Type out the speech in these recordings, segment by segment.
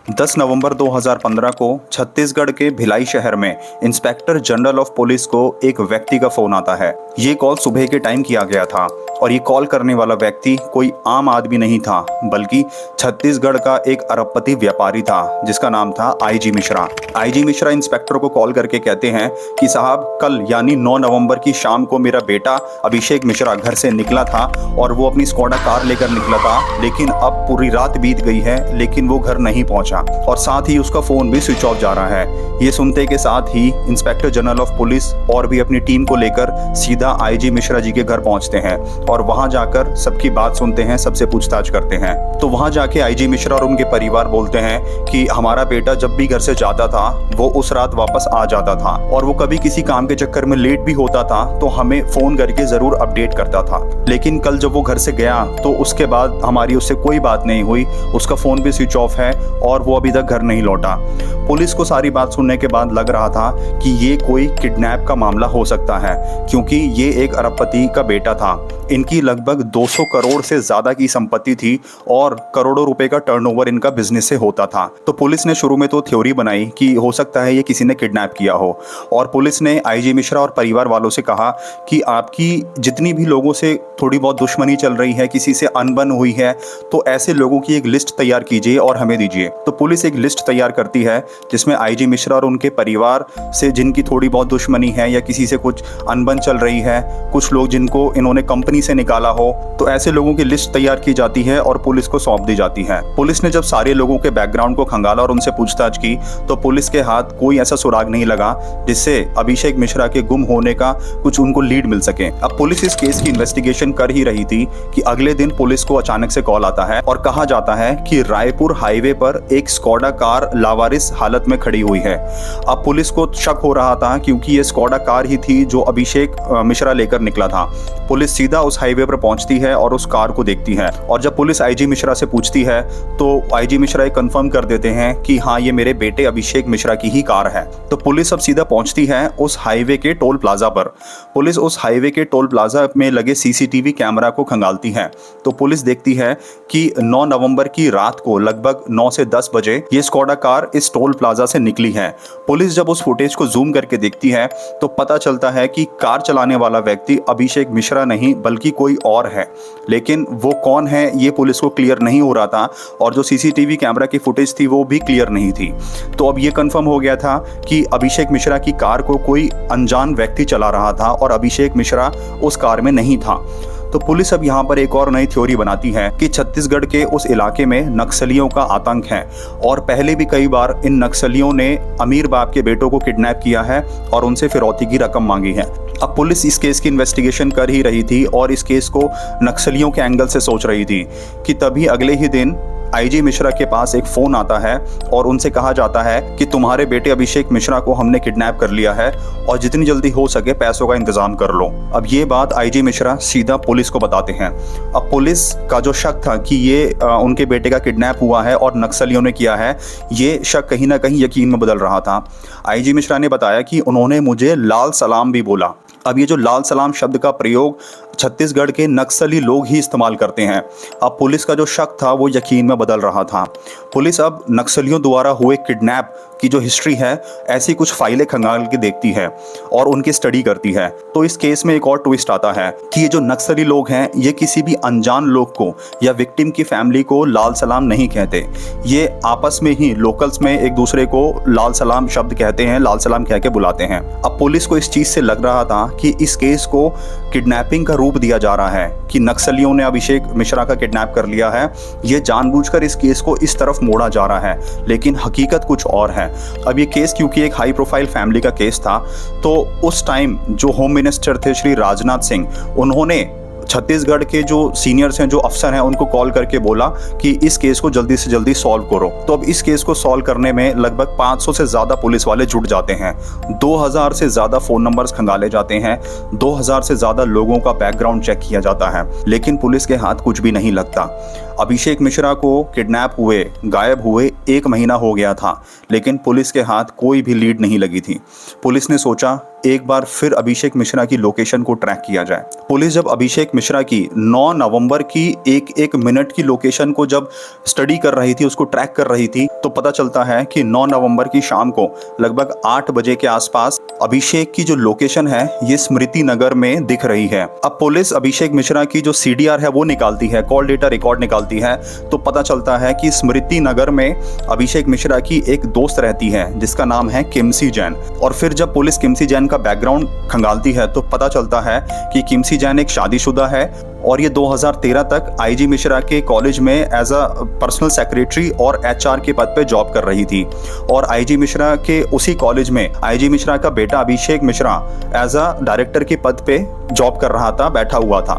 10 नवंबर 2015 को छत्तीसगढ़ के भिलाई शहर में इंस्पेक्टर जनरल ऑफ पुलिस को एक व्यक्ति का फोन आता है। ये कॉल सुबह के टाइम किया गया था और ये कॉल करने वाला व्यक्ति कोई आम आदमी नहीं था, बल्कि छत्तीसगढ़ का एक अरबपति व्यापारी था जिसका नाम था IG Mishra. IG Mishra inspector को कॉल करके कहते हैं कि साहब, कल यानी 9 नवंबर की शाम को मेरा बेटा अभिषेक मिश्रा घर से निकला था और वो अपनी स्कोडा कार लेकर निकला था, लेकिन अब पूरी रात बीत गई है लेकिन वो घर नहीं पहुंचा और साथ ही उसका फोन भी स्विच ऑफ जा रहा है। ये सुनते के साथ ही इंस्पेक्टर जनरल ऑफ पुलिस और भी अपनी टीम को लेकर सीधा आईजी मिश्रा जी के घर पहुंचते हैं और वहां जाकर सबकी बात सुनते हैं, सबसे पूछताछ करते हैं। तो वहां जाके आईजी मिश्रा और उनके परिवार बोलते हैं कि हमारा बेटा जब भी घर से जाता था वो उस रात वापस आ जाता था और वो कभी किसी काम के चक्कर में लेट भी होता था तो हमें फोन करके जरूर अपडेट करता था, लेकिन कल जब वो घर से गया तो उसके बाद हमारी उससे कोई बात नहीं हुई, उसका फोन भी स्विच ऑफ है और वो अभी तक घर नहीं लौटा। पुलिस को सारी बात सुनने के बाद लग रहा था कि ये कोई किडनैप का मामला हो सकता है, क्योंकि ये एक अरबपति का बेटा था। इनकी लगभग 200 करोड़ से ज्यादा की संपत्ति थी और करोड़ों रुपए का टर्नओवर इनका बिजनेस से होता था। तो पुलिस ने शुरू में तो थ्योरी बनाई कि हो सकता है ये किसी ने किडनैप किया हो और पुलिस ने आईजी मिश्रा और परिवार वालों से कहा कि आपकी जितनी भी लोगों से थोड़ी बहुत दुश्मनी चल रही है, किसी से अनबन हुई है, तो ऐसे लोगों की एक लिस्ट तैयार कीजिए और हमें दीजिए। तो पुलिस एक लिस्ट तैयार करती है जिसमें आईजी मिश्रा और उनके परिवार से जिनकी थोड़ी बहुत दुश्मनी है या किसी से कुछ अनबन चल रही है, कुछ लोग जिनको इन्होंने कंपनी से निकाला हो, तो ऐसे लोगों की लिस्ट तैयार की जाती है और पुलिस को सौंप दी जाती है। पुलिस ने जब सारे लोगों के बैकग्राउंड को खंगाला और उनसे पूछताछ की तो पुलिस के हाथ कोई ऐसा सुराग नहीं लगा जिससे अभिषेक मिश्रा के गुम होने का कुछ उनको लीड मिल सके। अब पुलिस इस केस की इन्वेस्टिगेशन कर ही रही थी कि अगले दिन पुलिस को अचानक से कॉल आता है और कहा जाता है कि रायपुर हाईवे पर एक स्कोडा कार लावारिस हालत में खड़ी हुई है। अब पुलिस को शक हो रहा था क्योंकि ये स्कोडा कार ही थी जो अभिषेक मिश्रा लेकर निकला था। पुलिस सीधा उस हाईवे पर पहुंचती है और उस कार को देखती है और जब पुलिस आईजी मिश्रा से पूछती है तो आईजी मिश्रा ये कंफर्म कर देते हैं कि हाँ, ये मेरे बेटे अभिषेक मिश्रा की ही कार है। तो पुलिस अब सीधा पहुंचती है उस हाईवे के टोल प्लाजा पर। पुलिस उस हाईवे के टोल प्लाजा में लगे सीसीटीवी कैमरा को खंगालती है तो पुलिस देखती है कि 9 नवंबर की रात को लगभग 9 से 10 बजे ये स्कोडा कार इस टोल प्लाजा से निकली है। पुलिस जब उस फुटेज को जूम करके देखती है तो पता चलता है कि कार चलाने वाला व्यक्ति अभिषेक मिश्रा नहीं बल्कि कोई और है, लेकिन वो कौन है ये पुलिस को क्लियर नहीं हो रहा था और जो सीसीटीवी कैमरा की फुटेज थी वो भी क्लियर नहीं थी। तो अब ये कंफर्म हो गया था कि अभिषेक मिश्रा की कार को कोई अनजान व्यक्ति चला रहा था और अभिषेक मिश्रा उस कार में नहीं था। तो पुलिस अब यहाँ पर एक और नई थ्योरी बनाती है कि छत्तीसगढ़ के उस इलाके में नक्सलियों का आतंक है और पहले भी कई बार इन नक्सलियों ने अमीर बाप के बेटों को किडनैप किया है और उनसे फिरौती की रकम मांगी है। अब पुलिस इस केस की इन्वेस्टिगेशन कर ही रही थी और इस केस को नक्सलियों के एंगल से सोच रही थी कि तभी अगले ही दिन आईजी मिश्रा के पास एक फोन आता है और उनसे कहा जाता है कि तुम्हारे बेटे अभिषेक मिश्रा को हमने किडनैप कर लिया है और जितनी जल्दी हो सके पैसों का इंतजाम कर लो। अब ये बात आईजी मिश्रा सीधा पुलिस को बताते हैं। अब पुलिस का जो शक था कि ये उनके बेटे का किडनैप हुआ है और नक्सलियों ने किया है, ये शक कहीं ना कहीं यकीन में बदल रहा था। आईजी मिश्रा ने बताया कि उन्होंने मुझे लाल सलाम भी बोला। अब ये जो लाल सलाम शब्द का प्रयोग छत्तीसगढ़ के नक्सली लोग ही इस्तेमाल करते हैं। अब पुलिस का जो शक था वो यकीन में बदल रहा था। पुलिस अब नक्सलियों द्वारा हुए किडनैप की जो हिस्ट्री है, ऐसी कुछ फाइलें खंगाल के देखती है और उनकी स्टडी करती है। तो इस केस में एक और ट्विस्ट आता है कि ये जो नक्सली लोग हैं ये किसी भी अनजान लोग को या विक्टिम की फैमिली को लाल सलाम नहीं कहते। ये आपस में ही लोकल्स में एक दूसरे को लाल सलाम शब्द कहते हैं, लाल सलाम कह के बुलाते हैं। अब पुलिस को इस चीज से लग रहा था कि इस केस को किडनैपिंग का रूप दिया जा रहा है कि नक्सलियों ने अभिषेक मिश्रा का किडनैप कर लिया है। ये जानबूझकर इस केस को इस तरफ मोड़ा जा रहा है, लेकिन हकीकत कुछ और है। अब ये केस क्योंकि एक हाई प्रोफाइल फैमिली का केस था, तो उस टाइम जो होम मिनिस्टर थे श्री राजनाथ सिंह, उन्होंने छत्तीसगढ़ के जो सीनियर्स हैं, जो अफसर हैं, उनको कॉल करके बोला कि इस केस को जल्दी से जल्दी सॉल्व करो। तो अब इस केस को सॉल्व करने में लगभग 500 से ज़्यादा पुलिस वाले जुट जाते हैं, 2000 से ज़्यादा फ़ोन नंबर्स खंगाले जाते हैं, 2000 से ज़्यादा लोगों का बैकग्राउंड चेक किया जाता है, लेकिन पुलिस के हाथ कुछ भी नहीं लगता। अभिषेक मिश्रा को किडनैप हुए, गायब हुए 1 महीना हो गया था, लेकिन पुलिस के हाथ कोई भी लीड नहीं लगी थी। पुलिस ने सोचा एक बार फिर अभिषेक मिश्रा की लोकेशन को ट्रैक किया जाए। पुलिस जब अभिषेक मिश्रा की 9 नवंबर की एक मिनट की लोकेशन को जब स्टडी कर रही थी, उसको ट्रैक कर रही थी, तो पता चलता है कि 9 नवंबर की शाम को लगभग 8 बजे के आसपास अभिषेक की जो लोकेशन है ये स्मृति नगर में दिख रही है। अब पुलिस अभिषेक मिश्रा की जो CDR है वो निकालती है, कॉल डेटा रिकॉर्ड निकालती है, तो पता चलता है कि स्मृति नगर में अभिषेक मिश्रा की एक दोस्त रहती है जिसका नाम है किमसी जैन। और फिर जब पुलिस किमसी जैन का बैकग्राउंड खंगालती है तो पता चलता है कि किमसी जैन एक शादीशुदा है और ये 2013 तक IG मिश्रा के कॉलेज में एज अ पर्सनल सेक्रेटरी और HR के पद पे जॉब कर रही थी। और IG मिश्रा के उसी कॉलेज में IG मिश्रा का बेटा Abhishek Mishra as a director के पद पे जॉब कर रहा था, बैठा हुआ था।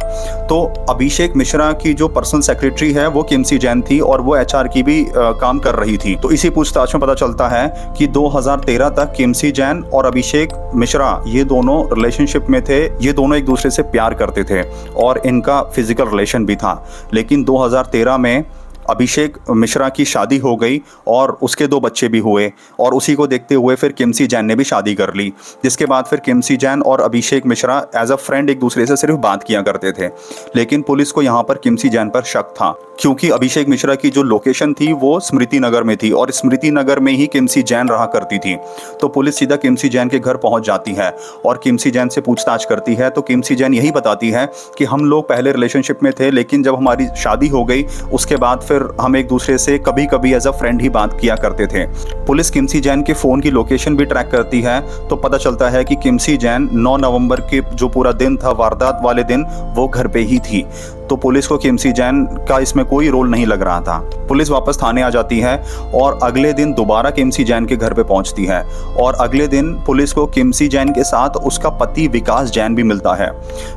तो अभिषेक मिश्रा की जो पर्सनल सेक्रेटरी है वो किमसी जैन थी और वो HR की भी काम कर रही थी। तो इसी पूछताछ में पता चलता है कि 2013 तक किमसी जैन और अभिषेक मिश्रा ये दोनों रिलेशनशिप में थे, ये दोनों एक दूसरे से प्यार करते थे और इनका फिजिकल रिलेशन भी था। लेकिन 2013 में अभिषेक मिश्रा की शादी हो गई और उसके 2 बच्चे भी हुए और उसी को देखते हुए फिर किमसी जैन ने भी शादी कर ली, जिसके बाद फिर किमसी जैन और Abhishek Mishra as a friend एक दूसरे से सिर्फ बात किया करते थे। लेकिन पुलिस को यहाँ पर किमसी जैन पर शक था क्योंकि अभिषेक मिश्रा की जो लोकेशन थी वो स्मृति नगर में थी और स्मृति नगर में ही किमसी जैन रहा करती थी। तो पुलिस सीधा किमसी जैन के घर पहुंच जाती है और किमसी जैन से पूछताछ करती है। तो किमसी जैन यही बताती है कि हम लोग पहले रिलेशनशिप में थे, लेकिन जब हमारी शादी हो गई उसके बाद फिर हम एक दूसरे से कभी कभी एज अ फ्रेंड ही बात किया करते थे। पुलिस किमसी जैन के फ़ोन की लोकेशन भी ट्रैक करती है तो पता चलता है कि किमसी जैन 9 नवंबर के जो पूरा दिन था, वारदात वाले दिन, वो घर पे ही थी। तो पुलिस को किमसी जैन का इसमें कोई रोल नहीं लग रहा था। पुलिस वापस थाने आ जाती है और अगले दिन दोबारा किमसी जैन के घर पे पहुंचती है और अगले दिन पुलिस को किमसी जैन के साथ उसका पति विकास जैन भी मिलता है।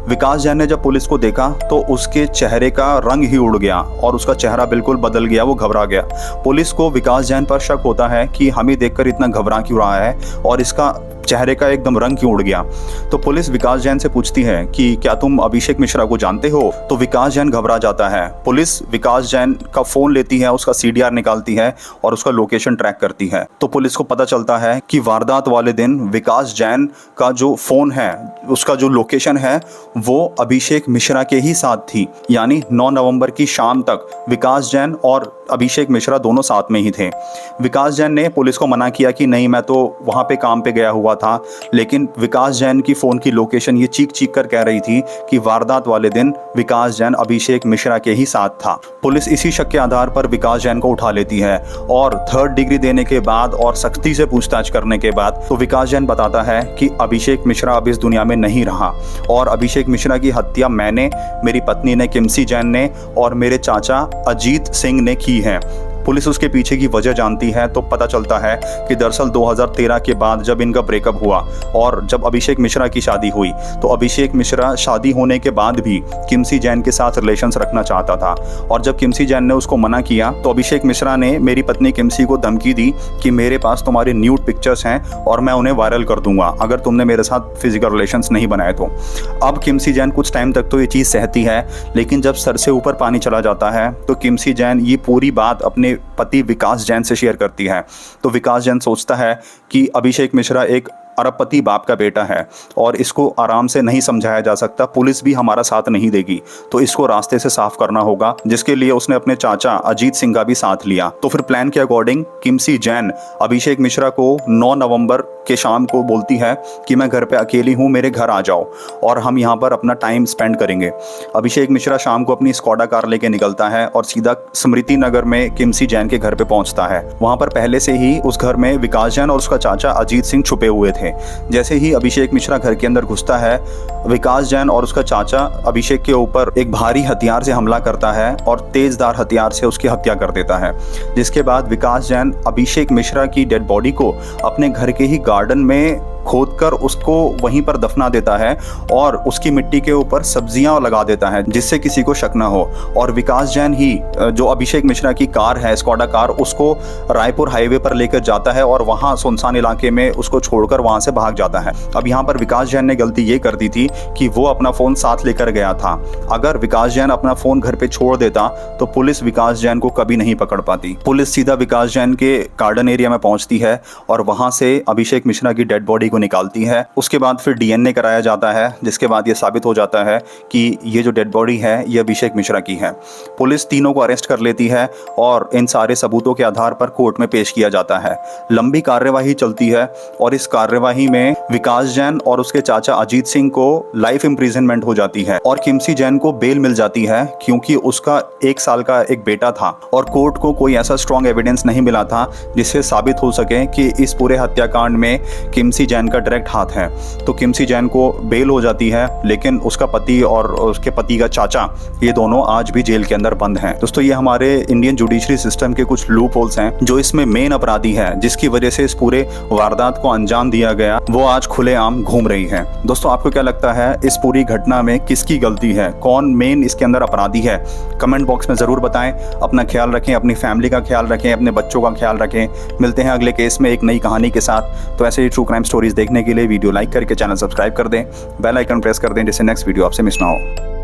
विकास जैन ने जब पुलिस को देखा तो उसके चेहरे का रंग ही उड़ गया और उसका चेहरा बिल्कुल बदल गया, वो घबरा गया। पुलिस को विकास जैन पर शक होता है कि हमें देखकर इतना घबरा क्यों रहा है और इसका चेहरे का एकदम रंग क्यों उड़ गया। तो पुलिस विकास जैन से पूछती है कि क्या तुम अभिषेक मिश्रा को जानते हो? तो विकास जैन घबरा जाता है। पुलिस विकास जैन का फोन लेती है, उसका CDR निकालती है और उसका लोकेशन ट्रैक करती है। तो पुलिस को पता चलता है कि वारदात वाले दिन विकास जैन का जो फोन है, उसका जो लोकेशन है वो अभिषेक मिश्रा के ही साथ थी। यानी 9 नवंबर की शाम तक विकास जैन और अभिषेक मिश्रा दोनों साथ में ही थे। विकास जैन ने पुलिस को मना किया कि नहीं, मैं तो वहाँ पे काम पे गया हुआ था, लेकिन विकास जैन की फ़ोन की लोकेशन ये चीख चीख कर कह रही थी कि वारदात वाले दिन विकास जैन अभिषेक मिश्रा के ही साथ था। पुलिस इसी शक के आधार पर विकास जैन को उठा लेती है और 3rd डिग्री देने के बाद और सख्ती से पूछताछ करने के बाद तो विकास जैन बताता है कि अभिषेक मिश्रा अब इस दुनिया में नहीं रहा और अभिषेक मिश्रा की हत्या मैंने, मेरी पत्नी ने किमसी जैन ने और मेरे चाचा अजीत सिंह ने की है। पुलिस उसके पीछे की वजह जानती है तो पता चलता है कि दरअसल 2013 के बाद जब इनका ब्रेकअप हुआ और जब अभिषेक मिश्रा की शादी हुई तो अभिषेक मिश्रा शादी होने के बाद भी किमसी जैन के साथ रिलेशंस रखना चाहता था और जब किमसी जैन ने उसको मना किया तो अभिषेक मिश्रा ने मेरी पत्नी किमसी को धमकी दी कि मेरे पास तुम्हारे न्यूड पिक्चर्स हैं और मैं उन्हें वायरल कर दूंगा अगर तुमने मेरे साथ फिजिकल रिलेशंस नहीं बनाए तो। अब किमसी जैन कुछ टाइम तक तो ये चीज़ सहती है, लेकिन जब सर से ऊपर पानी चला जाता है तो किमसी जैन ये पूरी बात अपने पति विकास जैन से शेयर करती है। तो विकास जैन सोचता है कि अभिषेक मिश्रा एक अरबपति बाप का बेटा है और इसको आराम से नहीं समझाया जा सकता, पुलिस भी हमारा साथ नहीं देगी, तो इसको रास्ते से साफ करना होगा, जिसके लिए उसने अपने चाचा अजीत सिंह का भी साथ लिया। तो फिर प्लान के अकॉर्डिंग किमसी जैन अभिषेक मिश्रा को 9 नवंबर के शाम को बोलती है कि मैं घर पे अकेली हूँ, मेरे घर आ जाओ और हम यहाँ पर अपना टाइम स्पेंड करेंगे। अभिषेक मिश्रा शाम को अपनी स्कॉडा कार लेके निकलता है और सीधा स्मृति नगर में किमसी जैन के घर पे पहुंचता है। वहां पर पहले से ही उस घर में विकास जैन और उसका चाचा अजीत सिंह छुपे हुए थे। जैसे ही अभिषेक मिश्रा घर के अंदर घुसता है, विकास जैन और उसका चाचा अभिषेक के ऊपर एक भारी हथियार से हमला करता है और तेजधार हथियार से उसकी हत्या कर देता है। जिसके बाद विकास जैन अभिषेक मिश्रा की डेड बॉडी को अपने घर के ही गार्डन में खोदकर उसको वहीं पर दफना देता है और उसकी मिट्टी के ऊपर सब्जियां लगा देता है जिससे किसी को शक ना हो। और विकास जैन ही जो अभिषेक मिश्रा की कार है, स्कॉडा कार, उसको रायपुर हाईवे पर लेकर जाता है और वहां सुनसान इलाके में उसको छोड़कर वहां से भाग जाता है। अब यहाँ पर विकास जैन ने गलती ये कर दी थी कि वो अपना फोन साथ लेकर गया था। अगर विकास जैन अपना फोन घर पे छोड़ देता तो पुलिस विकास जैन को कभी नहीं पकड़ पाती। पुलिस सीधा विकास जैन के गार्डन एरिया में पहुंचती है और वहां से अभिषेक मिश्रा की डेड बॉडी को निकालती है। उसके बाद फिर डीएनए कराया जाता है, जिसके बाद ये साबित हो जाता है कि ये जो डेड बॉडी है ये अभिषेक मिश्रा की है। पुलिस तीनों को अरेस्ट कर लेती है और इन सारे सबूतों के आधार पर कोर्ट में पेश किया जाता है। लंबी कार्यवाही चलती है और इस कार्यवाही में विकास जैन और उसके चाचा अजीत सिंह को लाइफ इम्प्रिजनमेंट हो जाती है और किमसी जैन को बेल मिल जाती है क्योंकि उसका 1 साल का एक बेटा था और कोर्ट को कोई ऐसा स्ट्रॉन्ग एविडेंस नहीं मिला था जिससे साबित हो सके कि इस पूरे हत्याकांड में किमसी जैन का डायरेक्ट हाथ है। तो किमसी जैन को बेल हो जाती है, लेकिन उसका पति और उसके पति का चाचा ये दोनों आज भी जेल के अंदर बंद हैं। दोस्तों, ये हमारे इंडियन जुडिशरी सिस्टम के कुछ लूप होल्स हैं जो इसमें मेन अपराधी है जिसकी वजह से इस पूरे वारदात को अंजाम दिया गया, वो आज खुलेआम घूम रही है। दोस्तों, आपको क्या लगता है इस पूरी घटना में किसकी गलती है, कौन मेन इसके अंदर अपराधी है? कमेंट बॉक्स में जरूर बताएं। अपना ख्याल रखें, अपनी फैमिली का ख्याल रखें, अपने बच्चों का ख्याल रखें। मिलते हैं अगले केस में एक नई कहानी के साथ। तो ऐसे ही ट्रू क्राइम स्टोरीज देखने के लिए वीडियो लाइक करके चैनल सब्सक्राइब कर दें, बेल आइकन प्रेस कर दें जिससे नेक्स्ट वीडियो आपसे मिस ना हो।